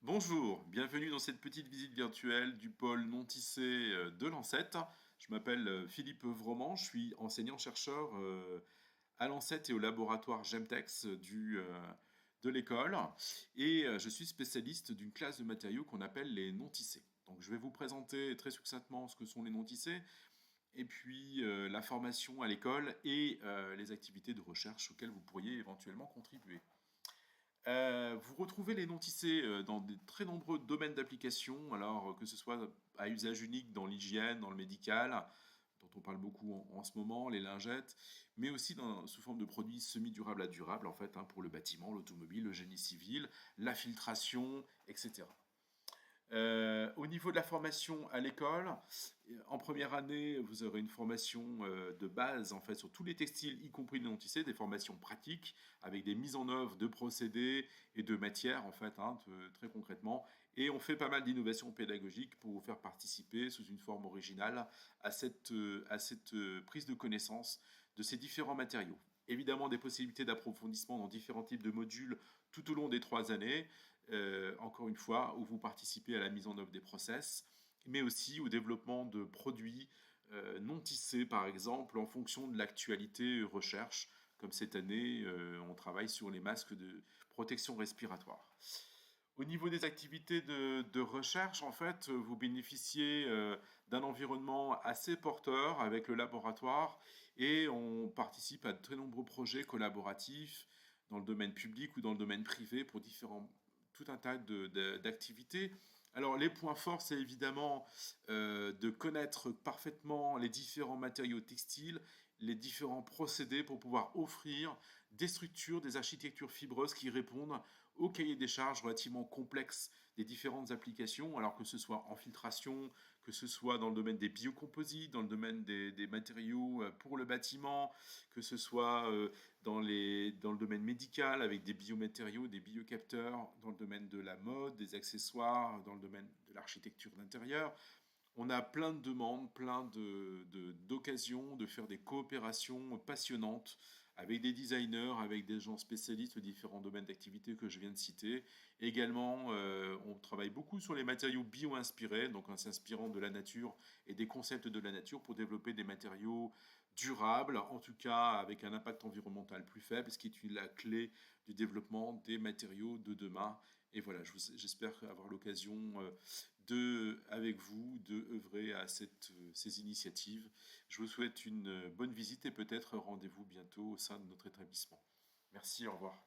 Bonjour, bienvenue dans cette petite visite virtuelle du pôle non tissé de l'ANSET. Je m'appelle Philippe Vroman, je suis enseignant-chercheur à l'ANSET et au laboratoire Gemtex de l'école et je suis spécialiste d'une classe de matériaux qu'on appelle les non tissés. Donc je vais vous présenter très succinctement ce que sont les non tissés et puis la formation à l'école et les activités de recherche auxquelles vous pourriez éventuellement contribuer. Vous retrouvez les non tissés dans de très nombreux domaines d'application, alors que ce soit à usage unique dans l'hygiène, dans le médical, dont on parle beaucoup en ce moment, les lingettes, mais aussi sous forme de produits semi-durables à durables, en fait, hein, pour le bâtiment, l'automobile, le génie civil, la filtration, etc. Au niveau de la formation à l'école, en première année, vous aurez une formation de base en fait sur tous les textiles, y compris les non-tissés, des formations pratiques avec des mises en œuvre de procédés et de matières en fait, hein, très concrètement. Et on fait pas mal d'innovations pédagogiques pour vous faire participer sous une forme originale à cette prise de connaissance de ces différents matériaux. Évidemment, des possibilités d'approfondissement dans différents types de modules tout au long des 3 années, encore une fois, où vous participez à la mise en œuvre des process, mais aussi au développement de produits non tissés, par exemple, en fonction de l'actualité recherche, comme cette année, on travaille sur les masques de protection respiratoire. Au niveau des activités de recherche, en fait, vous bénéficiez d'un environnement assez porteur avec le laboratoire et on participe à de très nombreux projets collaboratifs dans le domaine public ou dans le domaine privé pour tout un tas d'activités. Alors les points forts, c'est évidemment de connaître parfaitement les différents matériaux textiles, les différents procédés pour pouvoir offrir des structures, des architectures fibreuses qui répondent au cahier des charges relativement complexe des différentes applications, alors que ce soit en filtration, que ce soit dans le domaine des biocomposites, dans le domaine des matériaux pour le bâtiment, que ce soit dans le domaine médical avec des biomatériaux, des biocapteurs, dans le domaine de la mode, des accessoires, dans le domaine de l'architecture d'intérieur. On a plein de demandes, d'occasions de faire des coopérations passionnantes avec des designers, avec des gens spécialistes aux différents domaines d'activité que je viens de citer. Également, on travaille beaucoup sur les matériaux bio-inspirés, donc en s'inspirant de la nature et des concepts de la nature pour développer des matériaux durables, en tout cas avec un impact environnemental plus faible, ce qui est la clé du développement des matériaux de demain. Et voilà, j'espère avoir l'occasion avec vous, de œuvrer à ces initiatives. Je vous souhaite une bonne visite et peut-être rendez-vous bientôt au sein de notre établissement. Merci, au revoir.